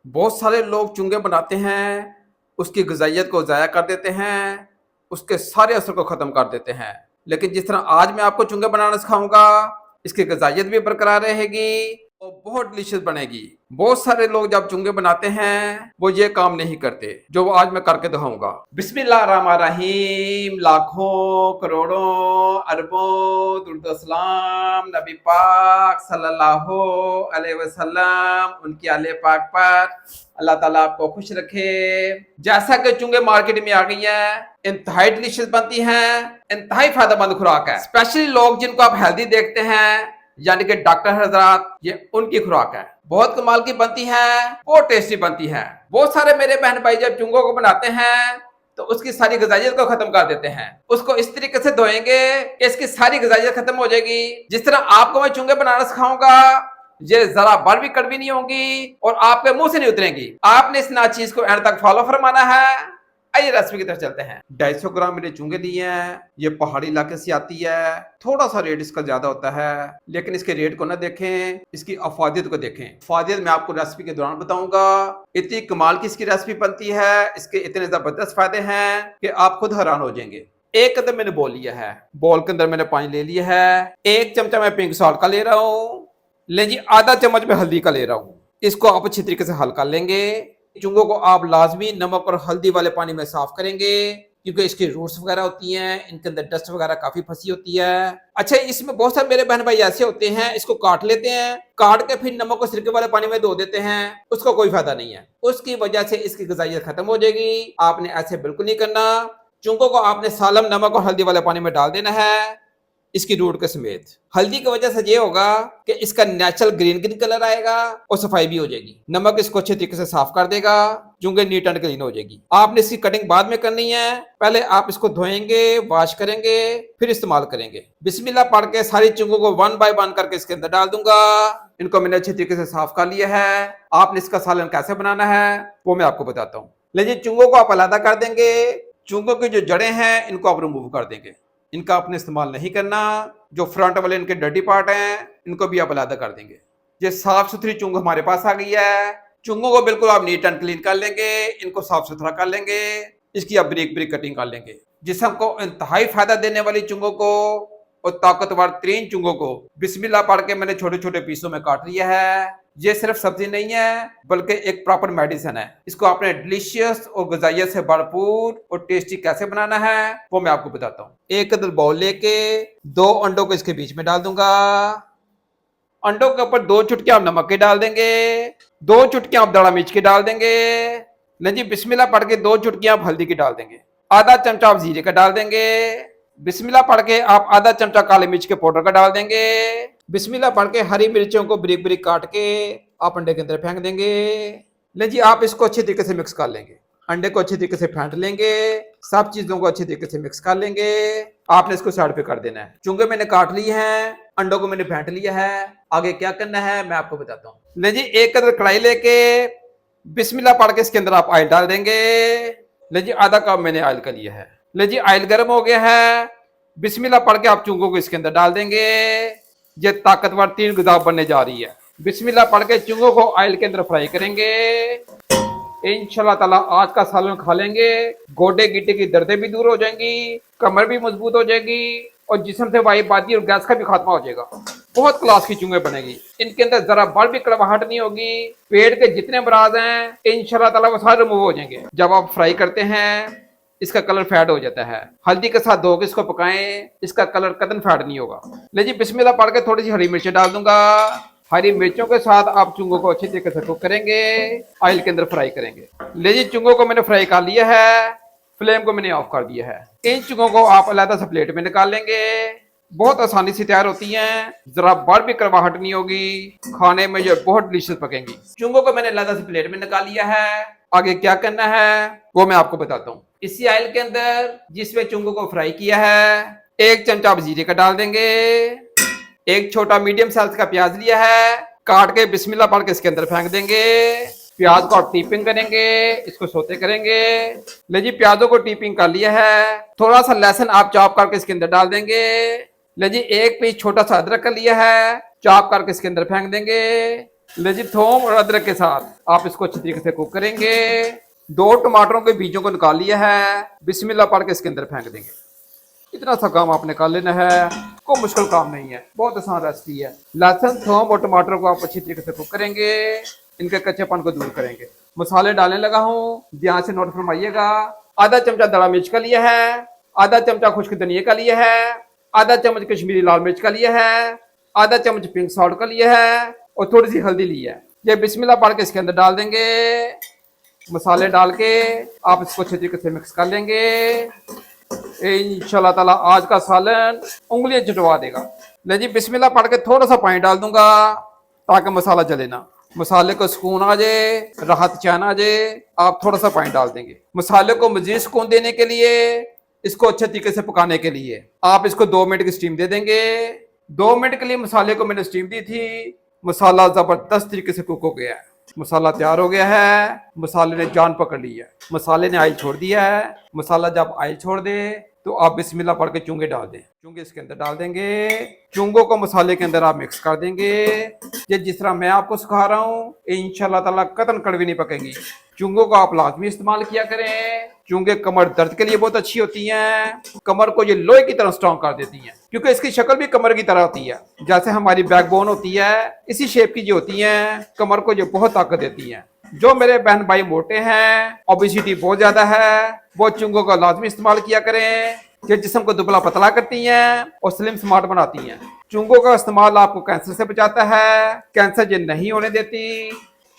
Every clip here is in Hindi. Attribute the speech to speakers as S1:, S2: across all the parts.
S1: बहुत सारे लोग चुंगे बनाते हैं, उसकी ग़िज़ाइयत को ज़ाया कर देते हैं, उसके सारे असर को ख़त्म कर देते हैं। लेकिन जिस तरह आज मैं आपको चुंगे बनाना सिखाऊँगा, इसकी ग़िज़ाइयत भी बरकरार रहेगी और बहुत डिलीशियस बनेगी। बहुत सारे लोग जब चुंगे बनाते हैं, वो ये काम नहीं करते, जो आज मैं करके दिखाऊँगा। बिस्मिल्लाहिर्रहमानिर्रहीम, लाखों, करोड़ों, अरबों दुरूद सलाम नबी पाक सल्लल्लाहु अलैहि वसल्लम, उनकी आले पाक पर। अल्लाह ताला आपको खुश रखे। जैसा कि चुंगे मार्केट में आ गई हैं, इंतहाई डिलीशियस बनती हैं, इंतहाई फायदेमंद खुराक है। स्पेशली लोग जिनको आप हेल्दी देखते हैं, यानी कि डॉक्टर हजरात, ये उनकी खुराक है। बहुत कमाल की बनती है, बहुत टेस्टी बनती है। बहुत सारे मेरे बहन भाई जब चुंगों को बनाते हैं तो उसकी सारी ग़िज़ाइयत को खत्म कर देते हैं। उसको इस तरीके से धोएंगे कि इसकी सारी ग़िज़ाइयत खत्म हो जाएगी। जिस तरह आपको मैं चुंगे बनाना सिखाऊंगा, ये जरा बार भी कड़वी नहीं होंगी और आपके मुंह से नहीं उतरेंगी। आपने इस नाचीज को एंड तक फॉलो फरमाना है। आइए रेसिपी की तरफ चलते हैं। 250 ग्राम मैंने चुंगे लिए हैं। ये पहाड़ी इलाके से आती है, थोड़ा सा रेट इसका ज्यादा होता है, लेकिन इसके रेट को ना देखें, इसकी अफादियत को देखें। अफादियत मैं आपको रेसिपी के दौरान बताऊंगा। इतनी कमाल की इसकी रेसिपी बनती है, इसके इतने जबरदस्त फायदे हैं कि आप खुद हैरान हो जाएंगे। एक कदम मैंने बोल लिया है, बोल के अंदर मैंने पानी ले लिया है। 1 चमचा मैं पिंक सॉल्ट का ले रहा हूँ। ले जी, आधा चम्मच में हल्दी का ले रहा हूँ। इसको आप अच्छी तरीके से हल कर लेंगे। चुंगों को आप लाजमी नमक और हल्दी वाले पानी में साफ करेंगे, क्योंकि इसकी रूट्स वगैरह होती हैं, इनके अंदर डस्ट वगैरह काफी फंसी होती है। अच्छा, इसमें बहुत सारे मेरे बहन भाई ऐसे होते हैं, इसको काट लेते हैं, काट के फिर नमक और सिरके वाले पानी में धो देते हैं। उसका कोई फायदा नहीं है, उसकी वजह से इसकी ग़िज़ाइयत खत्म हो जाएगी। आपने ऐसे बिल्कुल नहीं करना। चुंगों को आपने सालम नमक और हल्दी वाले पानी में डाल देना है, इसकी रूट के समेत। हल्दी की वजह से ये होगा कि इसका नेचुरल ग्रीन ग्रीन कलर आएगा और सफाई भी हो जाएगी। नमक इसको अच्छे तरीके से साफ कर देगा, चुंगे नीट एंड क्लीन हो जाएगी। आपने इसकी कटिंग बाद में करनी है, पहले आप इसको धोएंगे, वॉश करेंगे, फिर इस्तेमाल करेंगे। बिस्मिल्लाह पढ़ के सारी चुंगों को 1 बाय 1 करके इसके अंदर डाल दूंगा। इनको मैंने अच्छे तरीके से साफ कर लिया है। आपने इसका सालन कैसे बनाना है वो मैं आपको बताता हूँ। लेकिन चुंगों को आप अलग कर देंगे। चुंगों की जो जड़ें हैं इनको आप रिमूव कर देंगे, इनका आपने इस्तेमाल नहीं करना। जो फ्रंट वाले इनके डर्टी पार्ट हैं इनको भी आप अलग कर देंगे। ये साफ सुथरी चुंग हमारे पास आ गई है। चुंगों को बिल्कुल आप नीट एंड क्लीन कर लेंगे, इनको साफ सुथरा कर लेंगे, इसकी आप ब्रीक ब्रीक कटिंग कर लेंगे। जिसम को इंतहाई फायदा देने वाली चुंगों को और ताकतवर 3 चुंगों को बिस्मिल्लाह पढ़ के मैंने छोटे छोटे पीसों में काट लिया है। ये सिर्फ सब्जी नहीं है, बल्कि एक प्रॉपर मेडिसिन है। इसको आपने डिलीशियस और ग़िज़ाइयत से भरपूर और टेस्टी कैसे बनाना है वो मैं आपको बताता हूँ। एक अदर बाउल लेके 2 अंडों को इसके बीच में डाल दूंगा। अंडों के ऊपर 2 चुटकियां आप नमक के डाल देंगे, 2 चुटकियां आप दाड़ा मिर्च के डाल देंगे। नहीं जी, बिस्मिल्लाह पढ़ के 2 चुटकियां आप हल्दी की डाल देंगे। आधा चमचा आप जीरे का डाल देंगे। बिस्मिल्लाह पढ़ के आप आधा चमचा काले मिर्च के पाउडर का डाल देंगे। बिस्मिल्लाह पढ़ के हरी मिर्चों को ब्रिक ब्रिक काट के आप अंडे के अंदर फेंक देंगे। ले जी, आप इसको अच्छे तरीके से मिक्स कर लेंगे। अंडे को अच्छे तरीके से फेंट लेंगे, सब चीजों को अच्छे तरीके से मिक्स कर लेंगे। आपने इसको साइड पे कर देना है। चुंगे मैंने काट लिए हैं, अंडों को मैंने फेंट लिया है। आगे क्या करना है मैं आपको बताता हूँ। ले जी, एक कदर कढ़ाई लेके बिस्मिल्लाह पढ़ के इसके अंदर आप ऑयल डाल देंगे। ले जी, आधा कप मैंने ऑयल का लिया है। ले जी, ऑयल गर्म हो गया है। बिस्मिल्लाह पढ़ के आप चुंगों को इसके अंदर डाल देंगे। ये ताकतवर 3 ग़िज़ा बनने जा रही है। बिस्मिल्लाह पढ़ के चुंगों को ऑयल के अंदर फ्राई करेंगे। इंशाल्लाह ताला आज का सालन खा लेंगे, गोडे गिट्टे की दर्दें भी दूर हो जाएंगी, कमर भी मजबूत हो जाएगी और जिस्म से वायुबादी और गैस का भी खात्मा हो जाएगा। बहुत क्लास की चुंगे बनेगी। इनके अंदर जरा बार भी कड़वाहट नहीं होगी। पेट के जितने अमराज हैं इंशाल्लाह ताला वो सारे रिमूव हो जाएंगे। जब आप फ्राई करते हैं इसका कलर फेड हो जाता है। हल्दी के साथ धो के इसको पकाएं, इसका कलर कतन फेड नहीं होगा। ले जी, बिस्मिल्लाह पढ़ के थोड़ी सी हरी मिर्चें डाल दूंगा। हरी मिर्चों के साथ आप चुंगों को अच्छी तरीके से कुक करेंगे, ऑयल के अंदर फ्राई करेंगे। ले जी, चुंगों को मैंने फ्राई कर लिया है, फ्लेम को मैंने ऑफ कर दिया है। इन चुंगों को आप अलग से प्लेट में निकाल लेंगे। बहुत आसानी से तैयार होती हैं, जरा बार भी कड़वाहट नहीं होगी, खाने में ये बहुत डिलीशियस पकेंगी। चुंगों को मैंने अलग से प्लेट में निकाल लिया है। आगे क्या करना है वो मैं आपको बताता हूँ। इसी ऑयल के अंदर जिसमें चुंगों को फ्राई किया है 1 चमचा आप जीरे का डाल देंगे। 1 छोटा मीडियम साइज का प्याज लिया है, काट के बिस्मिल्लाह पढ़ के इसके अंदर फेंक देंगे। प्याज को आप टीपिंग करेंगे, इसको सोते करेंगे। ले जी, प्याजों को टीपिंग कर लिया है। थोड़ा सा लहसुन आप चॉप करके इसके अंदर डाल देंगे। ले जी, 1 पीस छोटा सा अदरक का लिया है, चॉप करके इसके अंदर फेंक देंगे। ले जी, थोम और अदरक के साथ आप इसको अच्छी तरीके से कुक करेंगे। 2 टमाटरों के बीजों को निकाल लिया है, बिस्मिल्लाह पढ़ के इसके अंदर फेंक देंगे। इतना सा काम आपने कर लेना है, कोई मुश्किल काम नहीं है, बहुत आसान रेसिपी है। लहसुन, थोम और टमाटर को आप अच्छी तरीके से कुक करेंगे, इनके कच्चेपन को दूर करेंगे। मसाले डालने लगा हूँ, ध्यान से नोट फरमाइएगा। आधा चमचा दड़ा मिर्च का लिया है, आधा चमचा खुश्क धनिया का लिया है, आधा चम्मच कश्मीरी लाल मिर्च का लिया है, आधा चम्मच पिंक सॉल्ट का लिया है और थोड़ी सी हल्दी ली है। ये बिस्मिल्लाह पढ़ के इसके अंदर डाल देंगे। मसाले डाल के आप इसको अच्छे तरीके से मिक्स कर लेंगे। इंशाल्लाह ताला आज का सालन उंगलियां चटवा देगा। ले जी, बिस्मिल्लाह पढ़ के थोड़ा सा पानी डाल दूंगा ताकि मसाला जले ना, मसाले को सुकून आ जाए, राहत चैन आ जाए। आप थोड़ा सा पानी डाल देंगे मसाले को मजीद सुकून देने के लिए, इसको अच्छे तरीके से पकाने के लिए। आप इसको 2 मिनट की स्टीम दे देंगे। 2 मिनट के लिए मसाले को मैंने स्टीम दी थी। मसाला जबरदस्त तरीके से कुक हो गया है, मसाला तैयार हो गया है, मसाले ने जान पकड़ ली है, मसाले ने आयल छोड़ दिया है। मसाला जब आयल छोड़ दे तो आप बिस्मिल्लाह पढ़ के चूंगे डाल दें, चूंगे इसके अंदर डाल देंगे। चूंगों को मसाले के अंदर आप मिक्स कर देंगे। ये जिस तरह मैं आपको सिखा रहा हूँ, इंशाल्लाह ताला कतन कड़वी नहीं पकेंगी। चूंगों को आप लाजमी इस्तेमाल किया करें। चूंगे कमर दर्द के लिए बहुत अच्छी होती हैं, कमर को ये लोहे की तरह स्ट्रॉन्ग कर देती हैं, क्योंकि इसकी शक्ल भी कमर की तरह होती है। जैसे हमारी बैकबोन होती है, इसी शेप की जो होती हैं, कमर को जो बहुत ताकत देती हैं। जो मेरे बहन भाई मोटे हैं, ओबेसिटी बहुत ज्यादा है, वो चुंगों का लाजमी इस्तेमाल किया करें। ये जिस्म को दुबला पतला करती हैं और स्लिम स्मार्ट बनाती हैं। चुंगों का इस्तेमाल आपको कैंसर से बचाता है, कैंसर ये नहीं होने देती।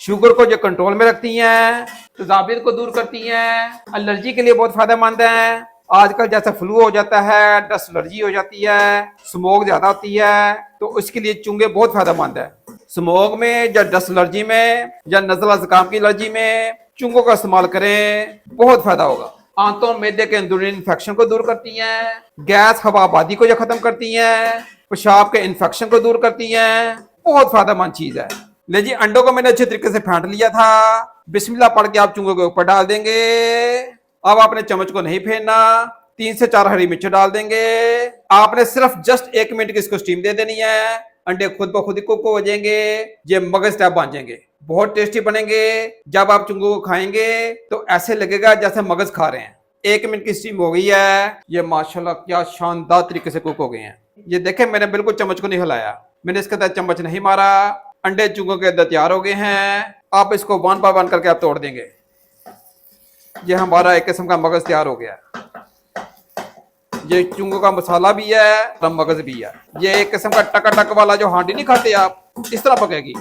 S1: शुगर को जो कंट्रोल में रखती हैं, तेजाबियत को दूर करती हैं, एलर्जी के लिए बहुत फायदेमंद है। आजकल जैसा फ्लू हो जाता है, डस्ट एलर्जी हो जाती है, स्मोक ज्यादा होती है, तो उसके लिए चुंगे बहुत फायदेमंद है। स्मोक में या डस्ट एलर्जी में या नज़ला ज़ुकाम की एलर्जी में चुंगों का इस्तेमाल करें, बहुत फायदा होगा। आंतों मैदे के अंदरूनी इन्फेक्शन को दूर करती हैं, गैस हवाबादी को जो खत्म करती हैं, पेशाब के इन्फेक्शन को दूर करती हैं, बहुत फायदेमंद चीज है। ले जी, अंडों को मैंने अच्छे तरीके से फेंट लिया था। बिस्मिल्लाह पढ़ के आप चुंगों के ऊपर डाल देंगे। अब आपने चम्मच को नहीं फेरना, 3 से 4 हरी मिर्च डाल देंगे। आपने सिर्फ जस्ट 1 मिनट की इसको स्टीम दे देनी है। अंडे खुद ब खुद ही कुक हो जाएंगे, ये मगज टाइप बन जाएंगे, बहुत टेस्टी बनेंगे। जब आप चुंगों को खाएंगे तो ऐसे लगेगा जैसे मगज खा रहे हैं। 1 मिनट की स्टीम हो गई है, ये माशाल्लाह क्या शानदार तरीके से कुक हो गए हैं। ये देखें, मैंने बिल्कुल चम्मच को नहीं हिलाया, मैंने इसके अंदर चम्मच नहीं मारा। अंडे चुंगों के अंदर तैयार हो गए हैं। आप इसको 1 बाय 1 करके आप तोड़ देंगे। ये हमारा एक किस्म का मगज तैयार हो गया। ये चुंगों का मसाला भी है और मगज भी है। ये एक किस्म का टक वाला जो हांडी नहीं खाते आप, इस तरह पकेगी।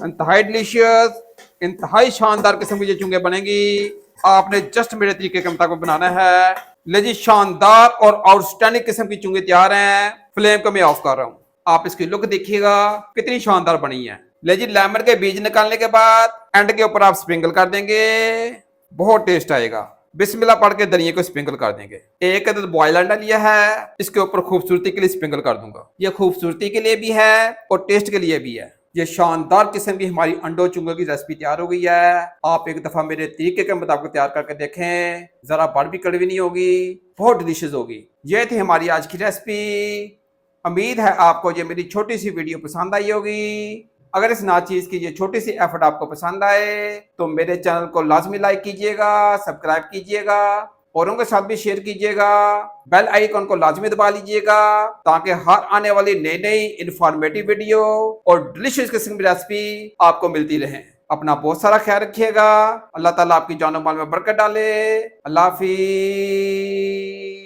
S1: इंतहाई डिलीशियस, इंतहाई शानदार किस्म की ये चुंगे बनेंगी। आपने जस्ट मेरे तरीके के मुताबिक बनाना है। ले जी, शानदार और आउटस्टैंडिंग किस्म की चुंगे तैयार हैं। फ्लेम को मैं ऑफ कर रहा हूँ, आप इसकी लुक देखिएगा कितनी शानदार बनी है। ले जी, लेमन के बीज निकालने के बाद एंड के ऊपर आप स्प्रिंकल कर देंगे, बहुत टेस्ट आएगा। बिस्मिल्लाह पढ़ के धनिया को स्प्रिंकल कर देंगे। 1 अदद बॉयल अंडा लिया है, इसके ऊपर खूबसूरती के लिए स्प्रिंकल कर दूंगा। ये खूबसूरती के लिए भी है और टेस्ट के लिए भी है। ये शानदार किस्म की हमारी अंडो चुंगो की रेसिपी तैयार हो गई है। आप एक दफा मेरे तरीके के मुताबिक तैयार करके देखें, जरा बड़ भी कड़वी नहीं होगी, बहुत डिलीशियस होगी। ये थी हमारी आज की रेसिपी। उम्मीद है आपको ये मेरी छोटी सी वीडियो पसंद आई होगी। अगर इस नाचीज की ये छोटी सी एफर्ट आपको पसंद आए तो मेरे चैनल को लाजमी लाइक कीजिएगा, सब्सक्राइब कीजिएगा, औरों के साथ भी शेयर कीजिएगा। बेल आइकन को लाजमी दबा लीजिएगा ताकि हर आने वाली नई नई इंफॉर्मेटिव वीडियो और डिलीशियस किस्म की रेसिपी आपको मिलती रहे। अपना बहुत सारा ख्याल रखिएगा। अल्लाह ताला आपकी जान और माल में बरकत डाले। अल्लाह हाफिज।